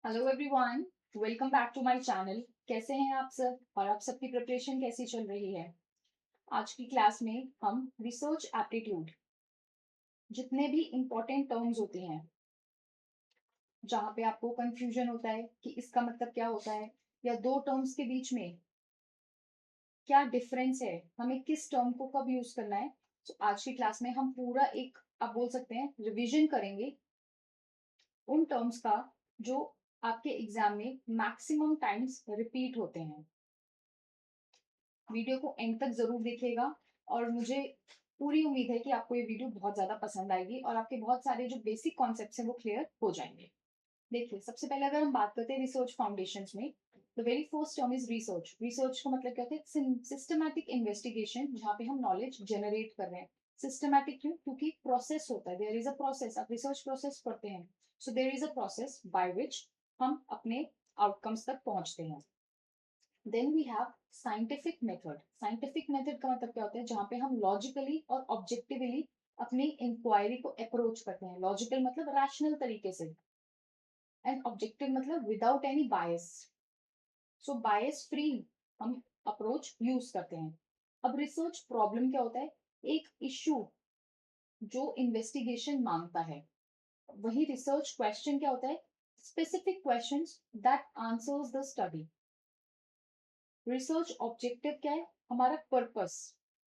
Hello everyone, welcome back to my channel. कैसे हैं आप सब और आप सबकी प्रिपरेशन कैसी चल रही है? आज की क्लास में हम रिसर्च एप्टीट्यूड, जितने भी इम्पोर्टेंट टर्म्स होते हैं जहाँ पे आपको कंफ्यूजन होता है कि इसका मतलब क्या होता है या दो टर्म्स के बीच में क्या डिफरेंस है, हमें किस टर्म को कब यूज करना है। तो आज की क्लास में हम पूरा एक, आप बोल सकते हैं, रिवीजन करेंगे उन टर्म्स का जो आपके एग्जाम में मैक्सिमम टाइम्स रिपीट होते हैं। वीडियो को एंड तक जरूर देखिएगा और मुझे पूरी उम्मीद है कि आपको ये वीडियो बहुत ज्यादा पसंद आएगी और आपके बहुत सारे जो बेसिक कॉन्सेप्ट्स हैं वो क्लियर हो जाएंगे। देखिए, सबसे पहले अगर हम बात करते हैं रिसर्च फाउंडेशंस में, the very first term is research. Research का मतलब क्या होता है? सिस्टमैटिक इन्वेस्टिगेशन, जहाँ पे हम नॉलेज जनरेट कर रहे हैं। सिस्टमैटिक क्यों? क्योंकि प्रोसेस होता है, देयर इज अ प्रोसेस। आप रिसर्च प्रोसेस पढ़ते हैं, so there is a process by which हम अपने आउटकम्स तक पहुंचते हैं। Then we have scientific method. Scientific method का मतलब क्या होता है? जहाँ पे हम लॉजिकली और ऑब्जेक्टिवली अपनी इंक्वायरी को अप्रोच करते हैं। लॉजिकल मतलब रैशनल तरीके से, एंड ऑब्जेक्टिव मतलब विदाउट एनी बायस। सो बायस फ्री हम अप्रोच यूज करते हैं। अब रिसर्च प्रॉब्लम क्या होता है? एक इश्यू जो इन्वेस्टिगेशन मांगता है। वही रिसर्च क्वेश्चन क्या होता है? Specific questions that answers the study. Research objective क्या है? हमारा purpose,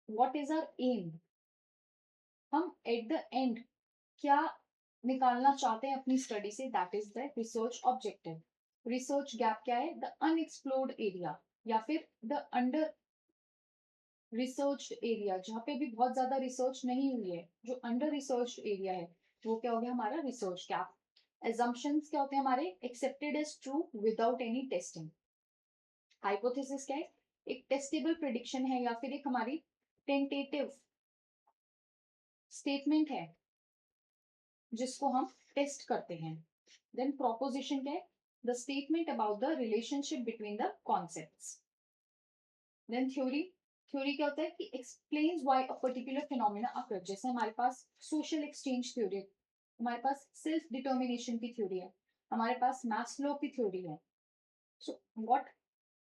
what is our aim, हम एट द एंड क्या निकालना चाहते हैं अपनी स्टडी से, that is the research objective. Research gap क्या है? द अनएक्सप्लोर्ड एरिया या फिर द अंडर रिसर्च एरिया, जहाँ पे भी बहुत ज्यादा रिसर्च नहीं हुई है, जो अंडर रिसर्च एरिया है, वो क्या हो गया हमारा रिसर्च गैप। एजम्पशंस क्या होते हैं हमारे? Accepted as true without any testing. Hypothesis क्या है? एक टेस्टेबल प्रिडिक्शन है या फिर एक हमारी टेंटेटिव स्टेटमेंट है जिसको हम टेस्ट करते हैं। देन प्रोपोजिशन क्या है? The statement about the relationship between the concepts. Then theory. Theory क्या होता है कि explains why a particular phenomena occur. जैसे हमारे पास सोशल एक्सचेंज थ्योरी है, हमारे पास सेल्फ डिटर्मिनेशन की थ्योरी है, हमारे पास मैस्लो की थ्योरी है। So what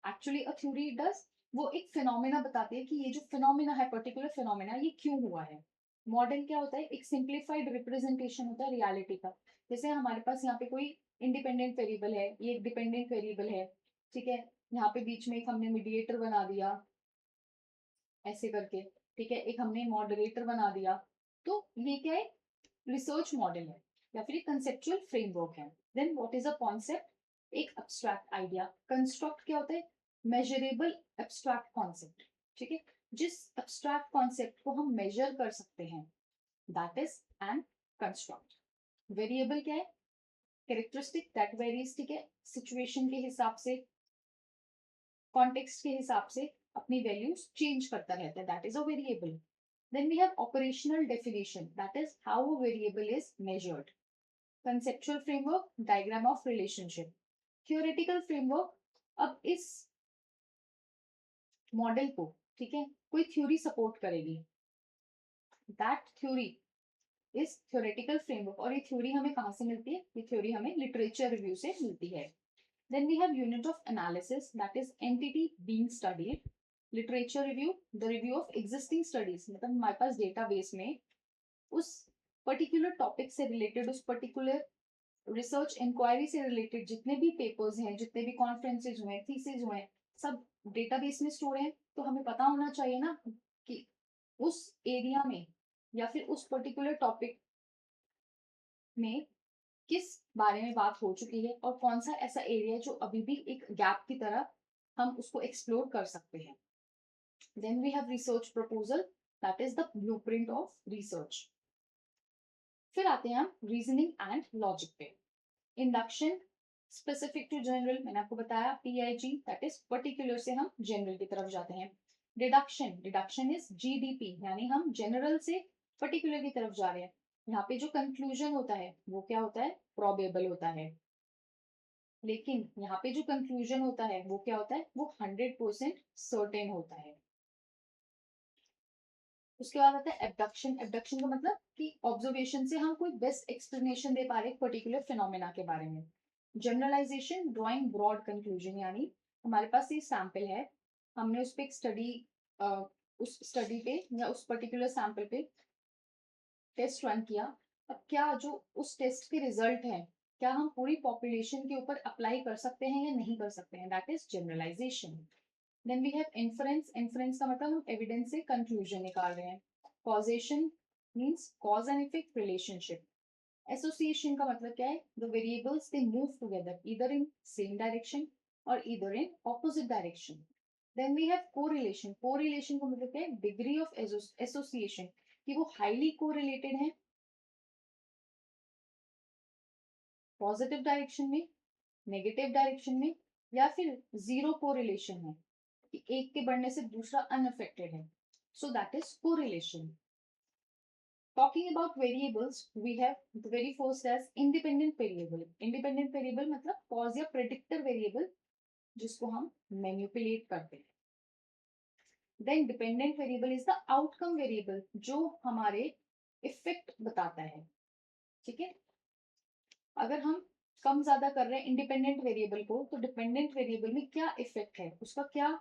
actually a theory does, वो एक फिनोमेना बताती है कि ये जो फिनोमेना है, पर्टिकुलर फिनोमेना, ये क्यों हुआ है। मॉडल क्या होता है? एक सिंप्लीफाइड रिप्रेजेंटेशन होता है रियलिटी का। जैसे हमारे पास यहाँ पे कोई इंडिपेंडेंट वेरिएबल है, ये एक डिपेंडेंट वेरिएबल है, ठीक है। यहाँ पे बीच में एक हमने मीडिएटर बना दिया ऐसे करके, ठीक है, एक हमने मॉडरेटर बना दिया। तो ये क्या है? रिसर्च मॉडल है या फिर एक कंसेप्चुअल फ्रेमवर्क है। Then what is a concept? एक एब्स्ट्रैक्ट आइडिया। कंस्ट्रक्ट क्या होता है? मेजरेबल एब्स्ट्रैक्ट कॉन्सेप्ट, ठीक है। जिस एब्स्ट्रैक्ट कॉन्सेप्ट को हम मेजर कर सकते हैं, that is an construct. Variable क्या है? कैरेक्टरिस्टिक दैट वेरीज, ठीक है, सिचुएशन के हिसाब से, कॉन्टेक्स्ट के हिसाब से अपनी वैल्यूज चेंज करता रहता है, that is a variable. Then we have operational definition, that is how a variable is measured. Conceptual framework, diagram of relationship. Theoretical framework, अब इस मॉडल को, ठीक है, कोई थ्योरी सपोर्ट करेगी, that theory is theoretical framework. और ये theory हमें कहाँ से मिलती है? ये थ्योरी हमें लिटरेचर रिव्यू से मिलती है। Then we have unit of analysis, that is entity being studied. Literature review, the review of existing studies, मतलब हमारे पास डेटाबेस में उस पर्टिकुलर टॉपिक से रिलेटेड, उस पर्टिकुलर रिसर्च इंक्वायरी से रिलेटेड जितने भी पेपर्स हैं, जितने भी कॉन्फ्रेंसेज हुए, थीसिस हुए, सब डेटाबेस में स्टोर है। तो हमें पता होना चाहिए ना कि उस एरिया में या फिर उस पर्टिकुलर टॉपिक में किस बारे में बात हो चुकी है और कौन सा ऐसा एरिया है जो अभी भी एक गैप की तरह हम उसको एक्सप्लोर कर सकते हैं। Then we have research proposal, that is the blueprint of research. फिर आते हैं हम रीजनिंग एंड लॉजिक पे। इंडक्शन, स्पेसिफिक टू जनरल, मैंने आपको बताया पीआईजी, दैट इज पर्टिकुलर से हम जनरल की तरफ जाते हैं। डिडक्शन, डिडक्शन इज जीडीपी, यानी हम जनरल से पर्टिकुलर की तरफ जा रहे हैं। यहाँ पे जो कंक्लूजन होता है वो क्या होता है? प्रोबेबल होता है। लेकिन यहाँ पे जो कंक्लूजन होता है वो क्या होता है? वो 100% सर्टेन होता है। उसके बाद आता है एबडक्शन। एबडक्शन का मतलब कि ऑब्जर्वेशन से हम कोई बेस्ट एक्सप्लेनेशन दे पा रहे हैं पर्टिकुलर फिनोमेना के बारे में। जनरलाइजेशन, ड्राइंग ब्रॉड कंक्लूजन, यानी हमारे पास ये सैंपल है, हमने उस पे एक स्टडी, उस स्टडी पे या उस पर्टिकुलर सैंपल पे टेस्ट रन किया। अब क्या जो उस टेस्ट के रिजल्ट है, क्या हम पूरी पॉपुलेशन के ऊपर अप्लाई कर सकते हैं या नहीं कर सकते हैं, that is generalisation. Then we have inference, inference का मतलब हम एविडेंस से कंक्लूजन निकाल रहे हैं। Causation means cause and effect relationship. Association का मतलब क्या है, the variables they move together either in same direction और either in opposite direction. Then we have correlation, correlation का मतलब क्या है, डिग्री ऑफ एसोसिएशन, कि वो हाईली कोरिलेटेड है पॉजिटिव डायरेक्शन में, नेगेटिव डायरेक्शन में, या फिर जीरो कोरिलेशन है कि एक के बढ़ने से दूसरा अनअफेक्टेड है। सो that is correlation. Talking about variables, we have the very first as independent variable. Independent variable मतलब cause या predictor variable जिसको हम manipulate करते हैं। Then dependent variable is the outcome variable जो हमारे effect बताता है। ठीक है, अगर हम कम ज्यादा कर रहे हैं इंडिपेंडेंट वेरिएबल को, तो डिपेंडेंट वेरिएबल में क्या इफेक्ट है, उसका क्या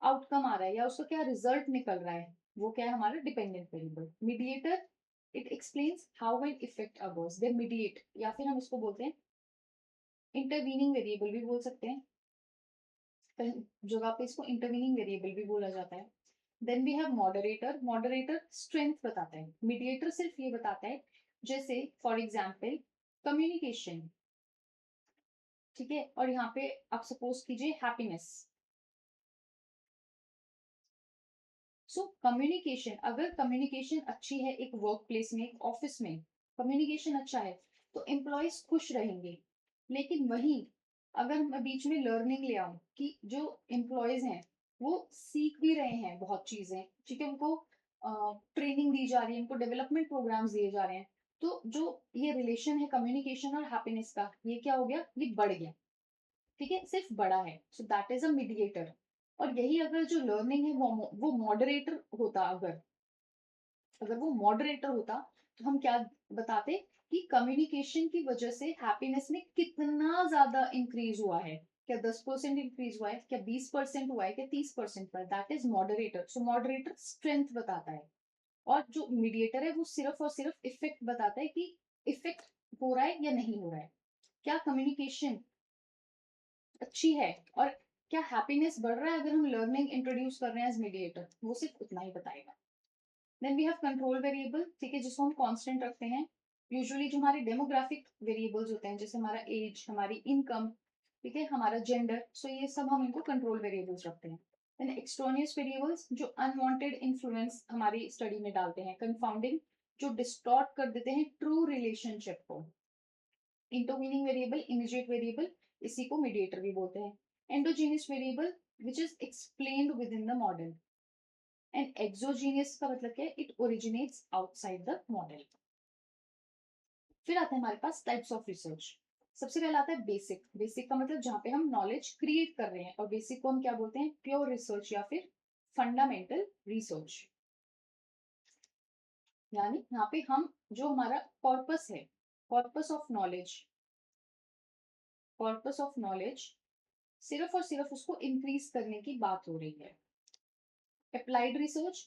आउटकम आ रहा है या उसका क्या रिजल्ट निकल रहा है, वो क्या है हमारा dependent variable. Mediator, it explains how an effect occurs they mediate, या फिर हम इसको बोलते हैं इंटरवीनिंग वेरिएबल भी बोल सकते हैं, कहीं जगह पे इसको इंटरवीनिंग वेरिएबल भी बोला जाता है। Then we have moderator, moderator strength बताता है, मीडिएटर सिर्फ ये बताता है, जैसे फॉर एग्जाम्पल कम्युनिकेशन, ठीक है, और यहाँ पे आप सपोज कीजिए हैप्पीनेस। सो कम्युनिकेशन, अगर कम्युनिकेशन अच्छी है एक वर्क प्लेस में, एक ऑफिस में कम्युनिकेशन अच्छा है तो एम्प्लॉयज खुश रहेंगे। लेकिन वही अगर मैं बीच में लर्निंग ले आऊं कि जो एम्प्लॉयज हैं वो सीख भी रहे हैं बहुत चीजें, ठीक है, उनको ट्रेनिंग दी जा रही है, उनको डेवलपमेंट प्रोग्राम्स दिए जा रहे हैं, तो जो ये रिलेशन है कम्युनिकेशन और हैप्पीनेस का, ये क्या हो गया, ये बढ़ गया। ठीक है, सिर्फ बड़ा है, सो दैट इज अ मीडिएटर। और यही अगर जो लर्निंग है वो मॉडरेटर होता, अगर अगर वो मॉडरेटर होता, तो हम क्या बताते कि कम्युनिकेशन की वजह से हैप्पीनेस में कितना ज्यादा इंक्रीज हुआ है, क्या 10% इंक्रीज हुआ है, क्या 20% हुआ है, क्या 30% हुआ है, that is moderator. So moderator strength बताता है, और जो मीडिएटर है वो सिर्फ और सिर्फ इफेक्ट बताता है कि इफेक्ट हो रहा है या नहीं हो रहा है, क्या कम्युनिकेशन अच्छी है और क्या हैप्पीनेस बढ़ रहा है अगर हम लर्निंग इंट्रोड्यूस कर रहे हैं एज मीडिएटर, वो सिर्फ उतना ही बताएगा। Then we have control variable, ठीक है, जिसको हम कांस्टेंट रखते हैं। यूजुअली जो हमारे डेमोग्राफिक वेरिएबल्स होते हैं, जैसे हमारा एज, हमारी इनकम, ठीक है, हमारा जेंडर, सो ये सब हम इनको कंट्रोल वेरिएबल्स रखते हैं। देन एक्सट्रोनियस वेरिएबल्स जो अनवांटेड इन्फ्लुएंस हमारी स्टडी में डालते हैं, कंफाउंडिंग जो डिस्टॉर्ट कर देते हैं ट्रू रिलेशनशिप को। इंटरवीनिंग वेरिएबल, इमीडिएट वेरिएबल, इसी को मीडिएटर भी बोलते हैं। Endogenous variable which is explained with in the model, and exogenous का मतलब क्या है, it originates outside the model. फिर आता है हमारे पास टाइप्स ऑफ रिसर्च। सबसे पहला आता है बेसिक, बेसिक का मतलब जहां पे हम नॉलेज क्रिएट कर रहे हैं, और बेसिक को हम क्या बोलते हैं, प्योर रिसर्च या फिर फंडामेंटल रिसर्च। यानी यहाँ पे हम जो हमारा कॉर्पस है, corpus of knowledge, corpus of knowledge सिर्फ और सिर्फ उसको इंक्रीज करने की बात हो रही है। अप्लाइड रिसर्च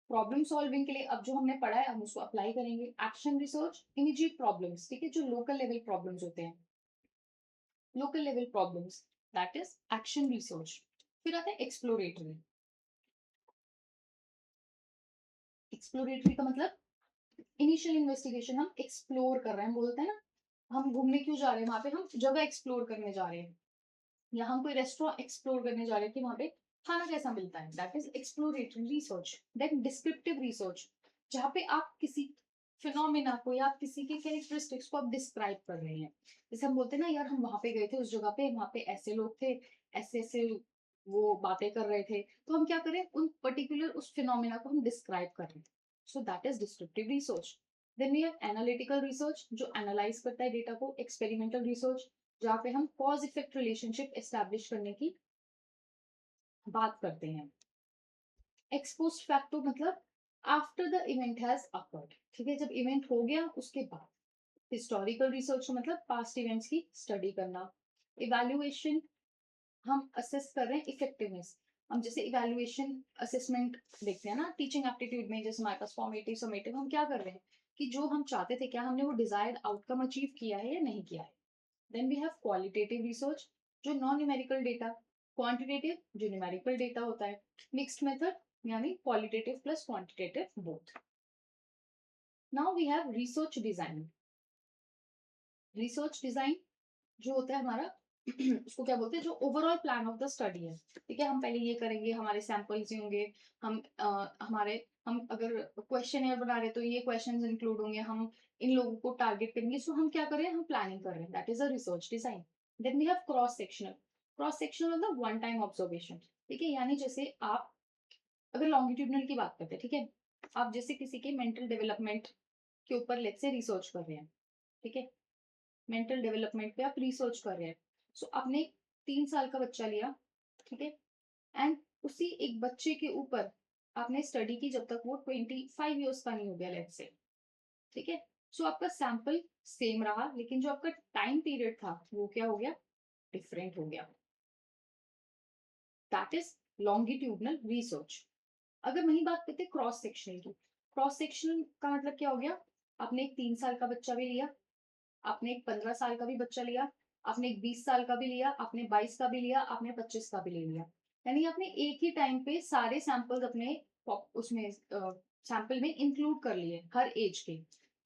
प्रॉब्लम सॉल्विंग के लिए, अब जो हमने पढ़ा है हम उसको अप्लाई करेंगे। एक्शन रिसर्च इमीडिएट प्रॉब्लम्स, ठीक है, जो लोकल लेवल प्रॉब्लम्स होते हैं, local level problems, that is action research. फिर आता है एक्सप्लोरेटरी, एक्सप्लोरेटरी का मतलब इनिशियल इन्वेस्टिगेशन, हम एक्सप्लोर कर रहे हैं, बोलते हैं ना हम घूमने क्यों जा रहे हैं, वहां पे हम जगह एक्सप्लोर करने जा रहे हैं, या हम कोई रेस्टोरेंट एक्सप्लोर करने जा रहे हैं कि वहां पे खाना कैसा मिलता है, that is exploratory research. Then descriptive research, जहाँ पे आप किसी फिनोमिना को या आप किसी के कैरेक्टरिस्टिक्स को आप डिस्क्राइब कर रहे हैं, जैसे हम बोलते हैं ना, यार हम वहां पे गए थे उस जगह पे, वहां पे ऐसे लोग थे, ऐसे ऐसे वो बातें कर रहे थे, तो हम क्या करें, उन पर्टिकुलर उस फिनोमिना को हम डिस्क्राइब कर रहे हैं, so that is descriptive research. Then we have analytical research जो एनालाइज करता है डेटा को। एक्सपेरिमेंटल रिसर्च जहाँ पे हम कॉज इफेक्ट रिलेशनशिप एस्टैब्लिश करने की बात करते हैं। एक्सपोस्ट फैक्टो मतलब after the event has occurred, ठीक है, जब इवेंट हो गया उसके बाद। हिस्टोरिकल रिसर्च मतलब पास्ट इवेंट्स की स्टडी करना। इवैल्यूएशन हम असेस कर रहे हैं इफेक्टिवनेस। हम जैसे इवैल्यूएशन असेसमेंट देखते हैं ना टीचिंग एप्टीट्यूड में, जैसे हमारे पास फॉर्मेटिव समेटिव, हम क्या कर रहे हैं कि जो हम चाहते थे क्या हमने वो डिजायर्ड आउटकम अचीव किया है या नहीं किया है। Then we have qualitative research जो नॉन न्यूमेरिकल डेटा, क्वांटिटेटिव जो न्यूमेरिकल डेटा होता है, मिक्स्ड मेथड यानी qualitative plus quantitative both. Now we have research design. Research design जो होता है हमारा उसको क्या बोलते हैं, जो overall plan of the study है। ठीक है, हम पहले ये करेंगे, हमारे सैंपल्स होंगे, हम हम अगर क्वेश्चन बना रहे तो ये क्वेश्चंस इंक्लूड होंगे, हम इन लोगों को टारगेट करेंगे। सो हम क्या कर रहे हैं, हम प्लानिंग कर रहे हैं, that is a research design. Then we have cross sectional. Cross sectional मतलब वन टाइम ऑब्जर्वेशन। ठीक है, यानी जैसे आप अगर लॉन्गिट्यूडनल की बात करते हैं, ठीक है, आप जैसे किसी के मेंटल डेवलपमेंट के ऊपर लेट्स से रिसर्च कर रहे हैं। ठीक है, मेंटल डेवलपमेंट पे आप रिसर्च कर रहे हैं। सो आपने 3 साल का बच्चा लिया, ठीक है, एंड उसी एक बच्चे के ऊपर आपने स्टडी की जब तक वो 25 ईयर्स का नहीं हो गया लेट्स से। ठीक है, सो आपका सैंपल सेम रहा, लेकिन जो आपका टाइम पीरियड था वो क्या हो गया, डिफरेंट हो गया। That is longitudinal research. अगर वही बात करते हैं क्रॉस सेक्शनल की, क्रॉस सेक्शनल का मतलब क्या हो गया, आपने एक 3 साल का बच्चा भी लिया, आपने एक 15 साल का भी बच्चा लिया, आपने एक 20 साल का भी लिया, आपने 22 का भी लिया, आपने 25 का भी ले लिया। यानी आपने एक ही टाइम पे सारे सैंपल्स अपने उसमें सैंपल में इंक्लूड कर लिए हर एज के।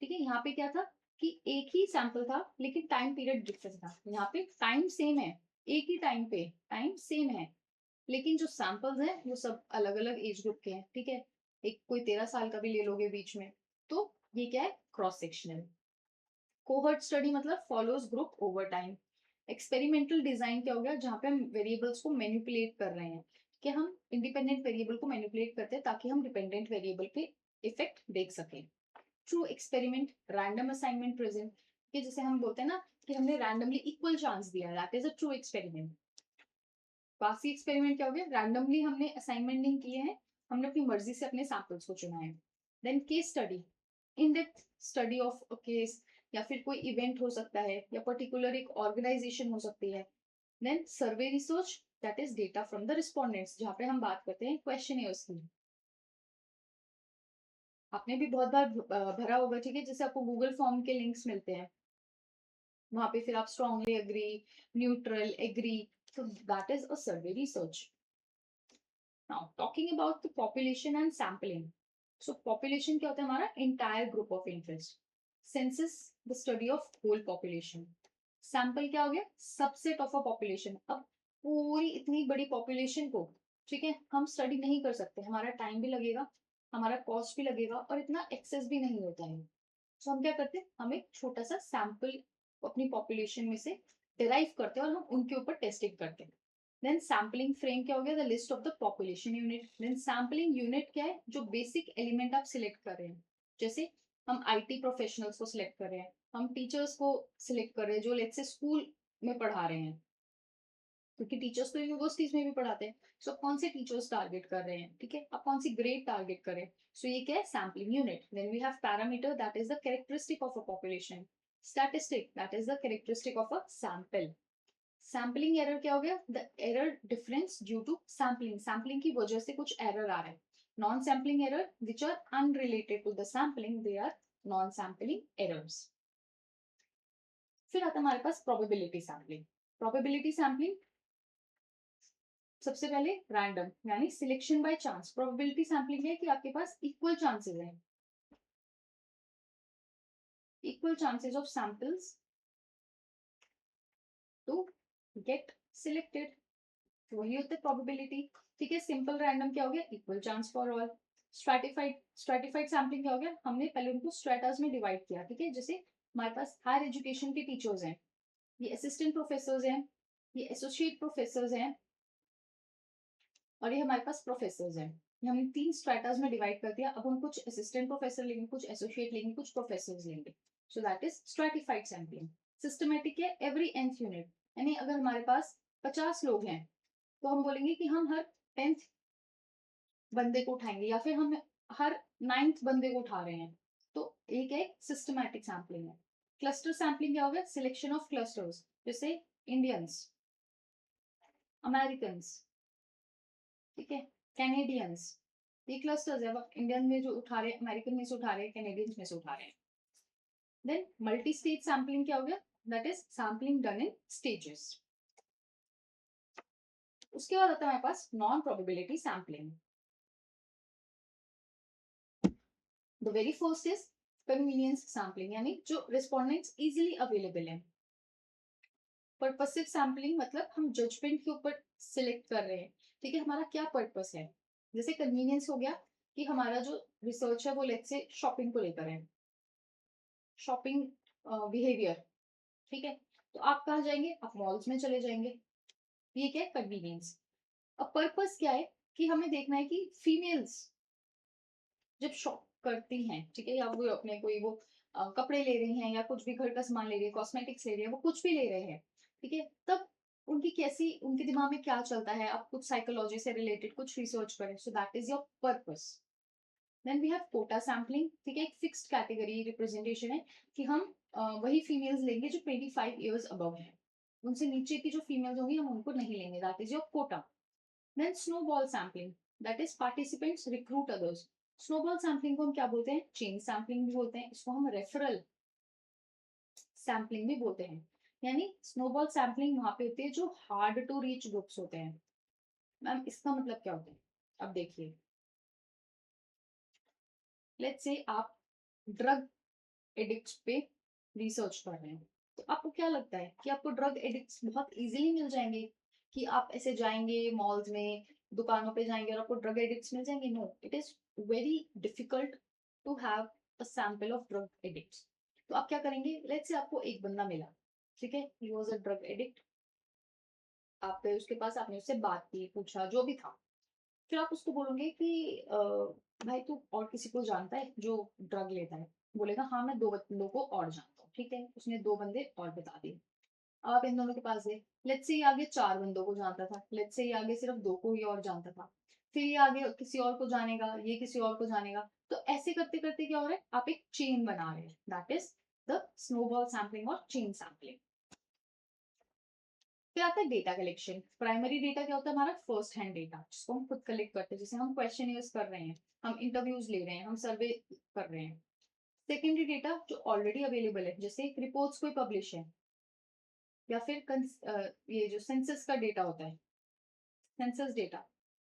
ठीक है, यहाँ पे क्या था कि एक ही सैंपल था लेकिन टाइम पीरियड डिफरेंट था। यहाँ पे टाइम सेम है, एक ही टाइम पे टाइम सेम है, लेकिन जो सैंपल्स हैं वो सब अलग अलग एज ग्रुप के हैं। ठीक है, एक कोई 13 साल का भी ले लोगे बीच में, तो ये क्या है, क्रॉस सेक्शनल। कोहर्ट स्टडी मतलब follows group over time. Experimental design क्या हो गया, जहाँ पे हम वेरिएबल्स को मैनिपुलेट कर रहे हैं, कि हम इंडिपेंडेंट वेरिएबल को मैनिपुलेट करते हैं ताकि हम डिपेंडेंट वेरिएबल पे इफेक्ट देख सकें। True experiment, random assignment present, कि जैसे हम बोलते हैं ना कि हमने रैंडमली इक्वल चांस दिया, that is a true experiment. बासी एक्सपेरिमेंट क्या हो गया, रैंडमली हमने असाइनमेंट नहीं किए हैं, हमने अपनी मर्जी से अपने सैंपल्स को चुना है। Then case study, in depth study of a case, या फिर कोई इवेंट हो सकता है, या पर्टिकुलर एक ऑर्गेनाइजेशन हो सकती है। Then survey research, that is data from the respondents, जहाँ पे हम बात करते हैं क्वेश्चनियर्स की। आपने भी बहुत बार भरा होगा, ठीक है, जैसे आपको गूगल फॉर्म के लिंक्स मिलते हैं, वहां पे फिर आप strongly agree, neutral, agree, so that is a survey research. Now talking about the population and sampling. So population क्या होता है, हमारा entire group of interest. Census, the study of whole population. Sample क्या हो गया, subset of a population. अब पूरी इतनी बड़ी population को, ठीक है, हम स्टडी नहीं कर सकते, हमारा टाइम भी लगेगा, हमारा कॉस्ट भी लगेगा, और इतना एक्सेस भी नहीं होता है। तो हम क्या करते हैं, हम एक छोटा सा सैंपल अपनी पॉपुलेशन में से डिराइव करते हैं और हम उनके ऊपर टेस्टिंग करते हैं। देन सैम्पलिंग फ्रेम क्या हो गया, the list of the population unit. Then sampling unit क्या है, जो बेसिक एलिमेंट आप सिलेक्ट कर रहे हैं, जैसे हम आईटी प्रोफेशनल्स को सिलेक्ट कर रहे हैं, हम टीचर्स को सिलेक्ट कर रहे हैं जो लेट्स से स्कूल में पढ़ा रहे हैं, क्योंकि टीचर्स तो यूनिवर्सिटीज में भी पढ़ाते हैं। सो कौन से टीचर्स टारगेट कर रहे हैं, ठीक है, आप कौन सी ग्रेड टारगेट करें। सो ये क्या है, sampling unit. Then we have parameter, that is the characteristic of a population. Statistic, that is the characteristic of a sample. Sampling error क्या हो गया, the error difference due to sampling, sampling की वजह से कुछ एरर आ रहे हैं। Non sampling error which are unrelated to the sampling, they are non sampling errors. फिर आता है हमारे पास प्रोबेबिलिटी सैम्पलिंग। प्रोबेबिलिटी सैम्पलिंग सबसे पहले रैंडम यानी selection by chance. Probability sampling है कि आपके पास इक्वल चांसेस हैं, equal chances of samples to get selected, वही होता है प्रोबेबिलिटी। ठीक है, सिंपल रैंडम क्या हो गया, equal chance for all. Stratified, stratified sampling क्या हो गया, हमने पहले उनको स्ट्रेटास में डिवाइड किया। ठीक है, जैसे हमारे पास हायर एजुकेशन के टीचर्स हैं, ये असिस्टेंट प्रोफेसर्स हैं, ये एसोसिएट प्रोफेसर्स हैं, और ये हमारे पास प्रोफेसर्स हैं। हमने 3 स्ट्रेटास में डिवाइड कर दिया। अब हम कुछ असिस्टेंट प्रोफेसर लेंगे, कुछ एसोसिएट लेंगे, कुछ प्रोफेसर्स लेंगे। सो that is stratified sampling. Systematic है, एवरी nth यूनिट, यानी अगर हमारे पास 50 लोग हैं तो हम बोलेंगे कि हम हर 10th बंदे को उठाएंगे, या फिर हम हर 9th बंदे को उठा रहे हैं। तो एक है सिस्टमैटिक सैम्पलिंग है। क्लस्टर सैम्पलिंग क्या होगा, सिलेक्शन ऑफ क्लस्टर्स, जैसे इंडियंस, अमेरिकन्स, ठीक है, कैनेडियंस, ये क्लस्टर्स है। अब इंडियन में जो उठा रहे हैं, अमेरिकन में से उठा रहे हैं, कैनेडियंस में से उठा रहे हैं। देन मल्टी स्टेज सैम्पलिंग क्या हो गया? That is sampling done in stages. उसके बाद आता है हमारे पास non probability sampling. The very first is convenience sampling, यानी जो रिस्पोंडेंट्स इजीली अवेलेबल है। पर्पसिव सैम्पलिंग मतलब हम जजमेंट के ऊपर सिलेक्ट कर रहे हैं, ठीक है, हमारा क्या पर्पस है। जैसे कन्वीनियंस हो गया कि हमारा जो रिसर्च है वो लेट्स से शॉपिंग को लेकर है, शॉपिंग बिहेवियर, ठीक है, तो आप कहाँ जाएंगे? आप मॉल्स में चले जाएंगे, ये क्या है? कन्वीनियंस। अब पर्पस क्या है कि हमें देखना है कि फीमेल्स जब शॉप करती हैं, ठीक है, या वो अपने कोई वो कपड़े ले रही हैं या कुछ भी घर का सामान ले रही है, कॉस्मेटिक्स ले रही है, वो कुछ भी ले रहे हैं, ठीक है, तब उनकी कैसी, उनके दिमाग में क्या चलता है, आप कुछ साइकोलॉजी से रिलेटेड कुछ रिसर्च करें, so that is your purpose. Then we have quota sampling, ठीक है, एक फिक्स्ड कैटेगरी रिप्रेजेंटेशन है कि हम वही फीमेल्स लेंगे जो 25 ईयर्स अबव है, उनसे नीचे की जो फीमेल्स होंगी हम उनको नहीं लेंगे, that is your quota. Then snowball sampling, that is participants recruit others. Snowball sampling को हम क्या बोलते हैं? चेन सैम्पलिंग भी बोलते हैं, इसको हम रेफरल सैम्पलिंग भी बोलते हैं। यानी स्नोबॉल सैम्पलिंग वहां पे होती है जो हार्ड टू रीच ग्रुप्स होते हैं। मैम इसका मतलब क्या होता है? अब देखिए, लेट्स से आप ड्रग एडिक्ट्स पे रिसर्च कर रहे हैं, तो आपको क्या लगता है कि आपको ड्रग एडिक्ट्स बहुत इजीली मिल जाएंगे? कि आप ऐसे जाएंगे मॉल्स में, दुकानों पे जाएंगे और आपको ड्रग एडिक्ट्स मिल जाएंगे? No, it is very difficult to have a sample of drug addicts. तो आप क्या करेंगे? लेट्स से आपको एक बंदा मिला, ठीक है, he was a drug addict, आप गए उसके पास, आपने उससे बात की, पूछा जो भी था, फिर आप उसको बोलोगे कि भाई तू और किसी को जानता है जो ड्रग लेता है? बोलेगा हाँ मैं दो बंदों को और जानता हूँ, ठीक है, उसने दो बंदे और बता दिए। अब आप इन दोनों के पास गए, लेट्स से ये आगे चार बंदों को जानता था, लेट्स से ये आगे सिर्फ दो को ही और जानता था, फिर ये आगे किसी और को जानेगा, ये किसी और को जानेगा, तो ऐसे करते करते क्या हो रहा है? आप एक चेन बना रहे हैं, that is the snowball sampling और चेन सैम्पलिंग। फिर आता है डेटा कलेक्शन। प्राइमरी डेटा क्या होता है? हमारा फर्स्ट हैंड डेटा, जिसको हम खुद कलेक्ट करते हैं, जैसे हम क्वेश्चन कर रहे हैं, हम इंटरव्यूज ले रहे हैं, हम सर्वे कर रहे हैं। सेकेंडरी डेटा जो ऑलरेडी अवेलेबल है, जैसे रिपोर्ट्स कोई पब्लिश है, या फिर ये जो सेंसस का डेटा होता है, सेंसस डेटा,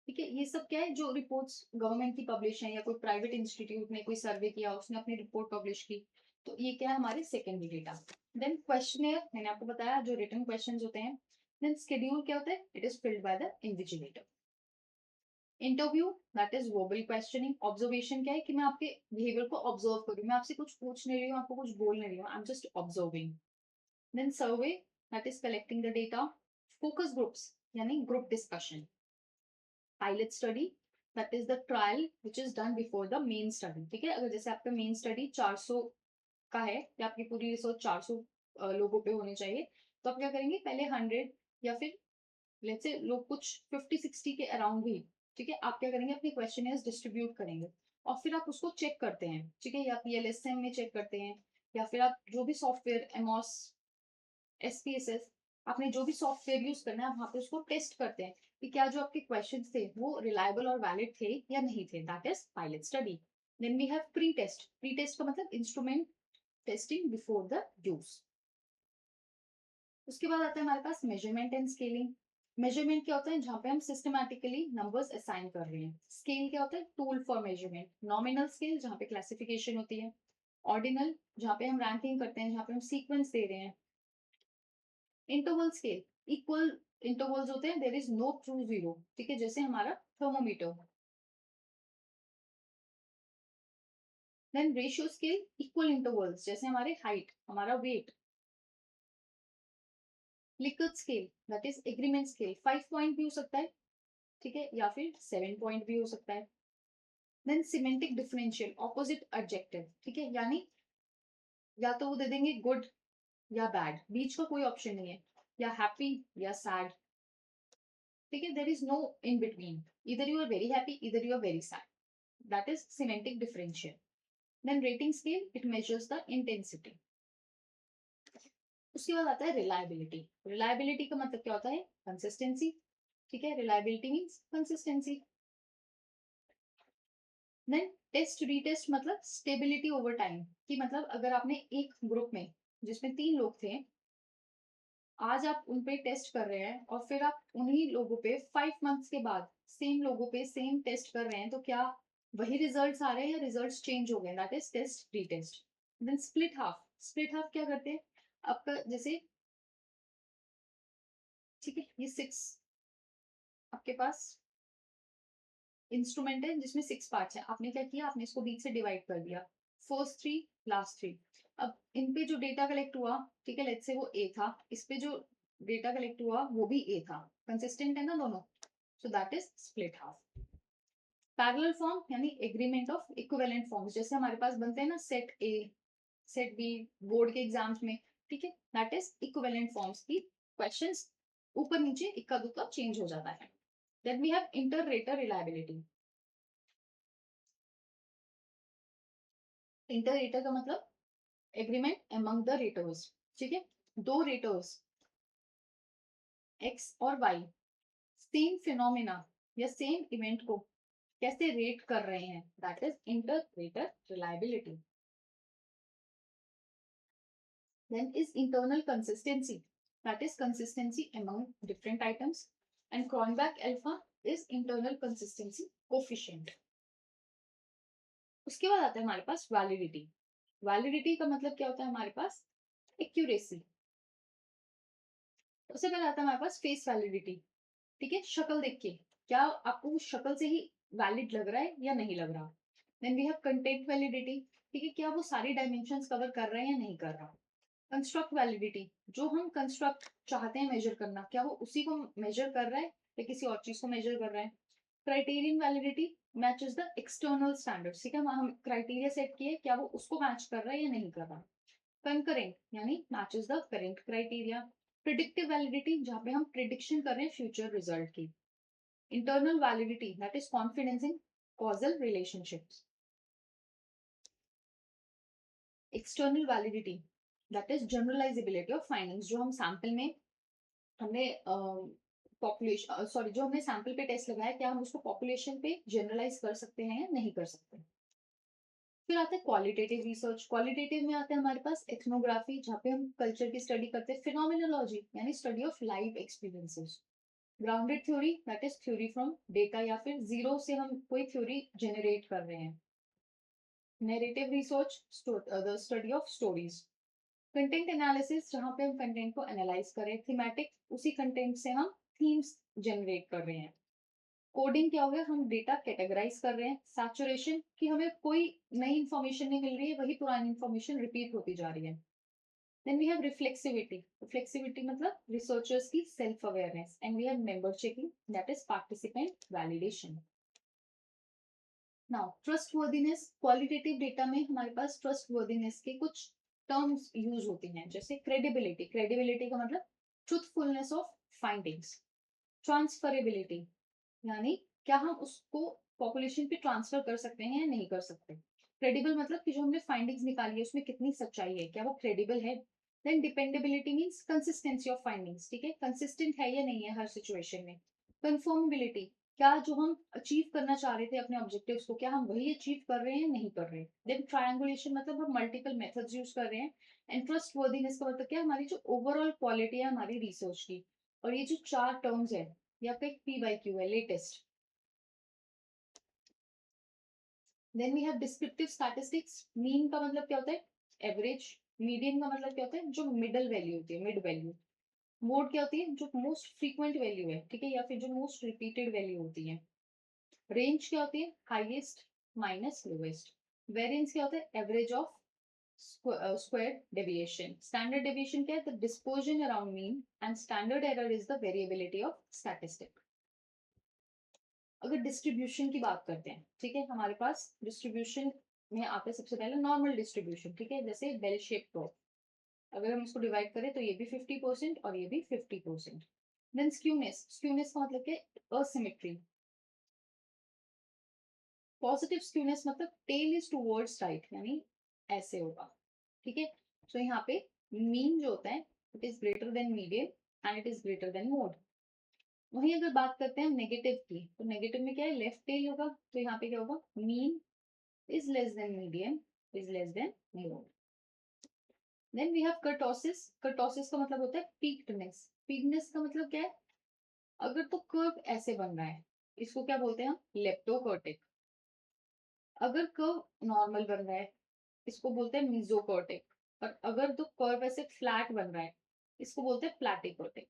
ठीक है, ये सब क्या है? जो रिपोर्ट्स गवर्नमेंट की पब्लिश है या कोई प्राइवेट इंस्टीट्यूट ने कोई सर्वे किया, उसने अपनी रिपोर्ट पब्लिश की, तो ये क्या है? हमारे सेकेंडरी डेटा। देन क्वेश्चनियर, मैंने आपको बताया जो रिटन क्वेश्चंस होते हैं। देन शेड्यूल क्या होता है? It is filled by the invigilator. Interview, that is verbal questioning. Observation क्या है? कि मैं आपके बिहेवियर को ऑब्जर्व करूँ, मैं आपसे कुछ पूछ नहीं रही हूँ, आपको कुछ बोल नहीं रही हूँ, I am just observing. Then survey, that is collecting the data. Focus groups यानी group discussion. Pilot study, that is the trial which is done before the main study, ठीक है, अगर जैसे आपका मेन स्टडी 400 का है या आपकी पूरी रिसर्च 400 लोगों पे होने चाहिए, तो आप क्या करेंगे? पहले 100 या फिर लेट्स से लोग कुछ 50-60 के अराउंड भी, ठीक है, आप क्या करेंगे? अपने क्वेश्चनियर्स डिस्ट्रीब्यूट करेंगे और फिर आप उसको चेक करते हैं, ठीक है, या पीएलएसएम में चेक करते हैं, या फिर आप जो भी सॉफ्टवेयर एमॉस, एसपीएसएस, आपने जो भी सॉफ्टवेयर यूज करना है, वहां पे उसको टेस्ट करते हैं कि क्या जो आपके क्वेश्चन थे वो रिलायबल और वैलिड थे या नहीं थे, that is pilot study. Then we have pre test. Pre test का मतलब instrument testing before the use. उसके बाद आता है हमारे पास मेजरमेंट एंड स्केलिंग। मेजरमेंट क्या होता है? जहाँ पे हम सिस्टमैटिकली नंबर्स असाइन कर रहे हैं। स्केल क्या होता है? Tool for measurement. Nominal scale जहाँ पे क्लासिफिकेशन होती है। ऑर्डिनल जहाँ पे हम रैंकिंग करते हैं, जहाँ पे हम सीक्वेंस दे रहे हैं। इंटरवल स्केल, इक्वल इंटरवल्स होते हैं, there is no true zero, ठीक है, जैसे हमारा thermometer. Then ratio scale, equal intervals, जैसे हमारे हाइट, हमारा weight. Likert scale, that is agreement scale, 5 point भी हो सकता है, ठीक है, या फिर 7 पॉइंट भी हो सकता है। Then semantic differential, opposite adjective, ठीक है, यानी या तो वो दे देंगे गुड या बैड, बीच का कोई ऑप्शन नहीं है, या हैप्पी या सैड, ठीक है, there is no in between, इधर यू आर वेरी हैप्पी, इधर you are very sad, that is semantic differential. Then rating scale, it measures the intensity. उसके बाद आता है रिलायबिलिटी। रिलायबिलिटी का मतलब क्या होता है? कंसिस्टेंसी। ठीक है, reliability means consistency. Then test retest मतलब स्टेबिलिटी ओवर टाइम, कि मतलब अगर आपने एक ग्रुप में जिसमें 3 लोग थे, आज आप उन पे टेस्ट कर रहे हैं और फिर आप उन्हीं लोगों पे 5 मंथ्स के बाद सेम लोगों पे सेम टेस्ट कर रहे हैं, तो क्या वही रिजल्ट्स आ रहे हैं या रिजल्ट्स चेंज हो गए? That is test retest. Then split half. Split half क्या करते हैं? आपका जैसे, ठीक है, ये 6 आपके पास इंस्ट्रूमेंट है जिसमें 6 पार्ट्स है, आपने क्या किया? आपने इसको बीच से डिवाइड कर दिया, फर्स्ट 3, लास्ट 3। अब इन पे जो डेटा कलेक्ट हुआ, ठीक है, लेट्स से वो ए था, इस पे जो डेटा कलेक्ट हुआ वो भी ए था, कंसिस्टेंट है ना दोनों, so that is split half. Parallel form यानी एग्रीमेंट ऑफ इक्विवेलेंट फॉर्म्स, जैसे हमारे पास बनते हैं ना set A, set B, board के एग्जाम्स में, ठीक है, दैट इज इक्विवेलेंट फॉर्म्स की क्वेश्चंस ऊपर नीचे इक्का दुक्का चेंज हो जाता है। Then we have inter rater reliability. Inter rater का मतलब एग्रीमेंट अमंग द रेटर्स, ठीक है, दो रेटर्स एक्स और वाई सेम फिनोमिना या सेम इवेंट को कैसे रेट कर रहे हैं, that is inter rater reliability. Then is internal consistency, that is consistency among different items, and Cronbach alpha is internal consistency coefficient. उसके बाद आता है हमारे पास वैलिडिटी। वैलिडिटी का मतलब क्या होता है हमारे पास? एक्यूरेसी। उससे पहले आता है हमारे पास फेस वैलिडिटी, ठीक है, शक्ल देख के क्या आपको उस शक्ल से ही वैलिड लग रहा है या नहीं लग रहा। Then we have content validity, ठीक है, क्या वो सारी डायमेंशंस कवर कर रहे हैं या नहीं कर रहा। कंस्ट्रक्ट वैलिडिटी, जो हम कंस्ट्रक्ट चाहते हैं मेजर करना, क्या वो उसी को मेजर कर रहा है या किसी और चीज को मेजर कर रहा है। Criterion validity matches the external standards, ठीक है, हम क्राइटेरिया सेट किए, क्या वो उसको मैच कर रहा है या नहीं कर रहा। कंकरेंट यानी matches the current criteria. Predictive validity, जहाँ पे हम प्रिडिक्शन कर रहे हैं फ्यूचर रिजल्ट की। Internal validity that is confidence in causal relationships. External validity that is generalisability of findings, जो हम सैंपल में हमने पॉपुलेशन सॉरी जो हमने सैंपल पे टेस्ट लगाया, क्या हम उसको पॉपुलेशन पे जनरलाइज कर सकते हैं या नहीं कर सकते। फिर आता है क्वालिटेटिव रिसर्च। क्वालिटेटिव में आता है हमारे पास एथनोग्राफी, जहाँ पे हम कल्चर की स्टडी करते हैं। फिनोमिनोलॉजी यानी study of live experiences. Grounded theory that is theory from data, या फिर जीरो से हम कोई थ्योरी जनरेट कर रहे हैं। Narrative research the study of stories. Content analysis, जहाँ पे हम कंटेंट को एनालाइज करें। थीमेटिक, उसी कंटेंट से हम थीम्स जनरेट कर रहे हैं। कोडिंग क्या हो गया? हम डेटा कैटेगराइज कर रहे हैं। सैचुरेशन, कि हमें कोई नई इंफॉर्मेशन नहीं मिल रही है, वही पुरानी इंफॉर्मेशन रिपीट होती जा रही है। Then we have reflexivity. Reflexivity मतलब रिसर्चर्स की self awareness, and we have member checking that is participant validation. Now trustworthiness. Qualitative data में हमारे पास ट्रस्टवर्दीनेस के कुछ टर्म्स यूज होती हैं, जैसे क्रेडिबिलिटी। क्रेडिबिलिटी का मतलब ट्रूथफुलनेस ऑफ फाइंडिंग्स। ट्रांसफरेबिलिटी यानी क्या हम उसको पॉपुलेशन पे ट्रांसफर कर सकते हैं या नहीं कर सकते। क्रेडिबल मतलब कि जो हमने फाइंडिंग्स निकाली है उसमें कितनी सच्चाई है, क्या वो क्रेडिबल है। Then dependability means consistency of findings, ठीक है, कंसिस्टेंट है या नहीं है हर सिचुएशन में। कंफर्मेबिलिटी, क्या जो हम अचीव करना चाह रहे थे अपने ऑब्जेक्टिव्स को, क्या हम वही अचीव कर रहे हैं या नहीं कर रहे। देन ट्रायंगुलेशन मतलब हम मल्टीपल मेथड्स यूज कर रहे हैं। एंड ट्रस्टवर्दीनेस का मतलब क्या, हमारी जो ओवरऑल क्वालिटी है हमारी रिसर्च की। और ये जो 4 टर्म्स है, या फिर PYQ है, latest. Then we have descriptive statistics. Mean का मतलब क्या होता है? एवरेज। मीडियन का मतलब क्या होता है? जो मिडल वैल्यू होती है, मिड वैल्यू। मोड क्या होती है? जो मोस्ट फ्रीक्वेंट वैल्यू है, ठीक है, या फिर जो मोस्ट रिपीटेड वैल्यू होती है। रेंज क्या होती है? Highest minus lowest. वेरिएंस क्या होता है? Average of square deviation. Standard deviation क्या है? The dispersion around mean, and standard error is the variability of statistic. अगर डिस्ट्रीब्यूशन की बात करते हैं, ठीक है, हमारे पास डिस्ट्रीब्यूशन में आता है सबसे पहले नॉर्मल डिस्ट्रीब्यूशन, ठीक है, जैसे बेल शेप कर्व। अगर हम इसको डिवाइड करें तो ये भी 50% और ये भी 50%। Then skewness. स्क्यूनेस का मतलब क्या है? असिमेट्री। पॉजिटिव स्क्यूनेस मतलब टेल इज टूवर्ड्स राइट, यानी ऐसे होगा, ठीक है। तो यहाँ पे मीन जो होता है it is greater than median and it is greater than mode. वहीं अगर बात करते हैं नेगेटिव की, तो नेगेटिव में क्या है, लेफ्ट टेल होगा, तो यहाँ पे क्या होगा, mean is less than median is less than mode. Then we have kurtosis. Kurtosis का मतलब होता है पीक्डनेस। पीक्डनेस का मतलब क्या है, अगर तो कर्व ऐसे बन रहा है, इसको क्या बोलते हैं हम, लेप्टोकर्टिक। अगर कर्व नॉर्मल बन रहा है, इसको बोलते हैं मीजोकर्टिक। और अगर तो कर्व ऐसे फ्लैट बन रहा है, इसको बोलते हैं प्लैटिकर्टिक।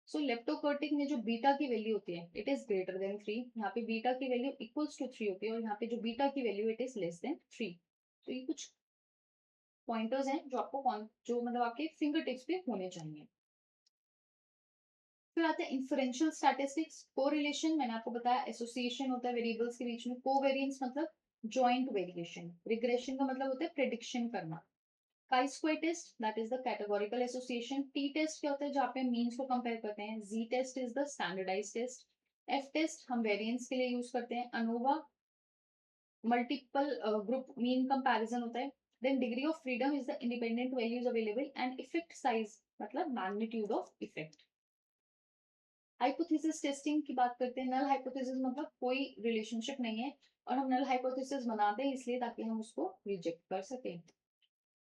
सो लेप्टोकर्टिक में जो बीटा की वैल्यू होती है, इट इज ग्रेटर देन 3। यहाँ पे बीटा की वैल्यू इक्वल्स टू 3 होती है, और यहाँ पे जो बीटा की value it is less then 3। तो ये कुछ पॉइंटर्स हैं जो आपको जो मतलब आपके फिंगर टिप्स पे होने चाहिए। फिर आता है इन्फरेंशियल स्टैटिस्टिक्स। कोरिलेशन, मैंने आपको बताया एसोसिएशन होता है वेरिएबल्स के बीच में। कोवेरिएंस मतलब जॉइंट वेरिएशन। रिग्रेशन का मतलब होता है प्रेडिक्शन करना। Chi square test, that is the categorical association. T test क्या होता है, जहाँ पे मीन्स को कंपेयर करते हैं। Z test is the standardise test. F test हम वेरिएंस के लिए यूज करते हैं। ANOVA multiple group mean comparison होता है। Then degree of freedom is the independent values available. And effect size मतलब magnitude of effect. Hypothesis testing की बात करते हैं। नल हाइपोथेसिस मतलब कोई रिलेशनशिप नहीं है, और हम नल हाइपोथेसिस बनाते हैं इसलिए ताकि हम उसको रिजेक्ट कर सकें।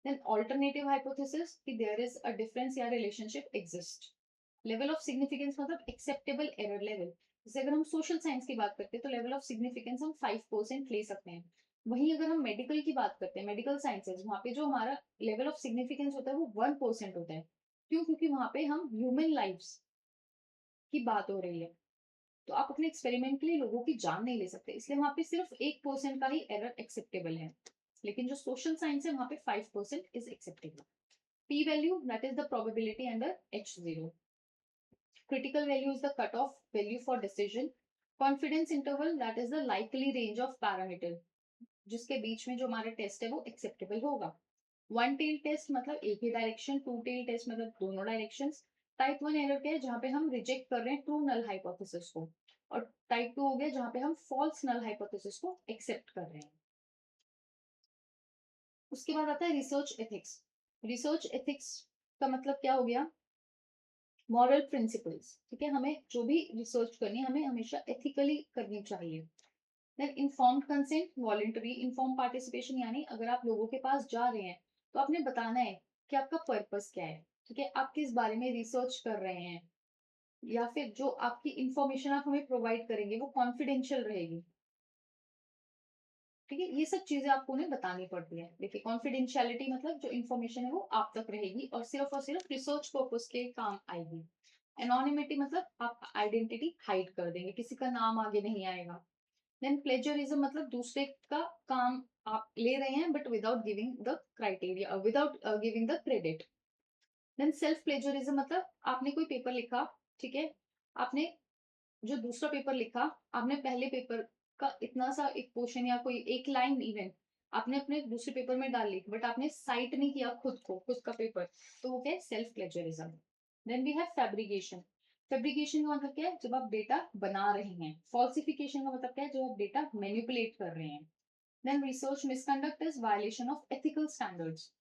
देन ऑल्टरनेटिव हाइपोथेसिस कि देयर इज अ डिफरेंस या relationship exist. Level of significance मतलब एक्सेप्टेबल एरर लेवल। जैसे अगर हम सोशल साइंस की बात करते हैं तो लेवल ऑफ सिग्निफिकेंस हम 5% ले सकते हैं। वहीं अगर हम मेडिकल की बात करते हैं, मेडिकल साइंसेज, वहाँ पे जो हमारा लेवल ऑफ सिग्निफिकेंस होता है वो 1% होता है। क्यों? क्योंकि वहाँ पे हम ह्यूमन लाइफ्स की बात हो रही है, तो आप अपने एक्सपेरिमेंट के लिए लोगों की जान नहीं ले सकते, इसलिए वहां पे सिर्फ 1% का ही एरर एक्सेप्टेबल है। लेकिन जो सोशल साइंस है वहां पे 5% is acceptable. P value that is the probability under H0। Critical value is the cut off value for decision. Confidence interval that is the likely range of parameter जिसके बीच में जो हमारा टेस्ट है वो acceptable होगा। वन टेल टेस्ट मतलब एक ही direction. To tail test मतलब दोनों डायरेक्शन। टाइप 1 एरर क्या है, जहां पे हम रिजेक्ट कर रहे हैं ट्रू नल हाइपोथेसिस को। और टाइप 2 हो गया जहां पे हम फॉल्स नल हाइपोथेसिस को एक्सेप्ट कर रहे हैं। उसके बाद आता है रिसर्च एथिक्स। रिसर्च एथिक्स का मतलब क्या हो गया, मॉरल प्रिंसिपल्स। ठीक है, हमें जो भी रिसर्च करनी है हमें हमेशा एथिकली करनी चाहिए। Then informed consent, voluntary inform participation, यानी अगर आप लोगों के पास जा रहे हैं तो आपने बताना है कि आपका पर्पस क्या है। ठीक है, आप किस बारे में रिसर्च कर रहे हैं, या फिर जो आपकी इंफॉर्मेशन आप हमें प्रोवाइड करेंगे वो कॉन्फिडेंशियल रहेगी। ठीक है, ये सब चीजें आपको उन्हें बतानी पड़ती है। देखिए कॉन्फिडेंशियलिटी मतलब जो इन्फॉर्मेशन है वो आप तक रहेगी और सिर्फ रिसर्च पर्पस के काम आएगी। एनोनिमिटी मतलब आप आइडेंटिटी हाइड कर देंगे, किसी का नाम आगे नहीं आएगा। देन प्लेजरिज्म मतलब दूसरे का काम आप ले रहे हैं but without giving the criteria, without giving the credit. Then self plagiarism मतलब आपने कोई पेपर लिखा, ठीक है, आपने जो दूसरा पेपर लिखा, आपने पहले पेपर का इतना सा एक पोर्शन या कोई एक लाइन इवन आपने अपने दूसरे पेपर में डाल ली, बट आपने साइट नहीं किया खुद को, खुद का पेपर, तो वो क्या है, self plagiarism. Then we have fabrication. Fabrication का मतलब क्या है, जब आप डेटा बना रहे हैं। फॉल्सिफिकेशन का मतलब क्या है, जब आप डेटा मैनिपुलेट कर रहे हैं। Then research misconduct is violation of ethical standards.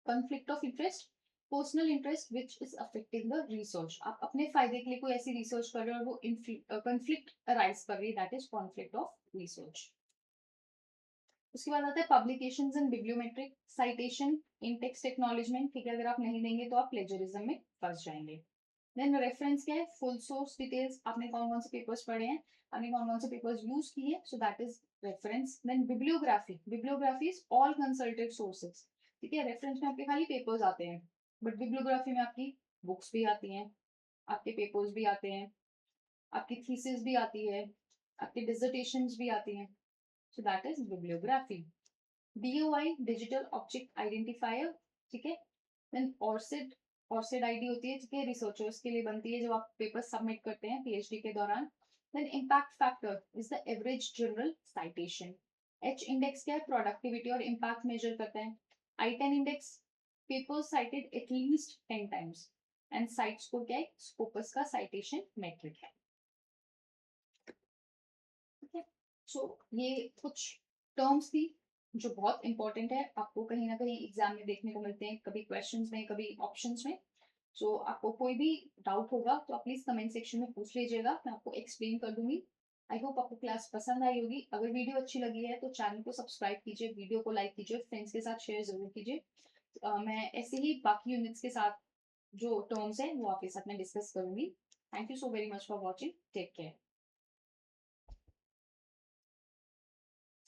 Conflict of interest, personal interest which is affecting the research. आप अपने फायदे के लिए कोई ऐसी रिसर्च कर रहे हो और वो कॉन्फ्लिक्ट अराइज कर रही है, that is conflict of research. उसके बाद आता है publications and bibliometric citation in text acknowledgement. ठीक है, अगर आप नहीं देंगे तो आप प्लेजरिज्म में फंस जाएंगे। देन रेफरेंस क्या है, फुल सोर्स डिटेल्स, आपने कौन कौन से पेपर्स पढ़े हैं, आपने कौन कौन से पेपर्स यूज किए, so that is reference. Then bibliography, bibliography is all consulted sources. ठीक है, रेफरेंस में आपके खाली पेपर्स आते हैं, बट बिब्लियोग्राफी में आपकी बुक्स भी आती हैं, आपके पेपर्स भी आते हैं, आपकी थीसिस भी आती है, आपकी डिसर्टेशंस भी आती हैं, so that is bibliography. DOI digital object identifier. ठीक है, देन ऑर्सिड, ऑर्सिड आईडी होती है, ठीक है, रिसर्चर्स के लिए बनती है जब आप पेपर सबमिट करते हैं PhD के दौरान। Then impact factor is the average journal citation. H index क्या है, प्रोडक्टिविटी और इम्पैक्ट मेजर करता है। I10 index, papers cited at least 10 times. And cite score क्या है, स्कोपस का साइटेशन मेट्रिक है। ठीक है, सो ये कुछ टर्म्स थी जो बहुत इंपॉर्टेंट है, आपको कहीं ना कहीं एग्जाम में देखने को मिलते हैं, कभी क्वेश्चंस में, कभी ऑप्शंस में। सो आपको कोई भी डाउट होगा तो आप प्लीज कमेंट सेक्शन में पूछ लीजिएगा, मैं आपको एक्सप्लेन कर दूंगी। आई होप आपको क्लास पसंद आई होगी। अगर वीडियो अच्छी लगी है तो चैनल को सब्सक्राइब कीजिए, वीडियो को लाइक कीजिए, फ्रेंड्स के साथ शेयर जरूर कीजिए। मैं ऐसे ही बाकी यूनिट्स के साथ जो टर्म्स है वो आपके साथ मैं डिस्कस करूंगी। Thank you so very much for watching, take care.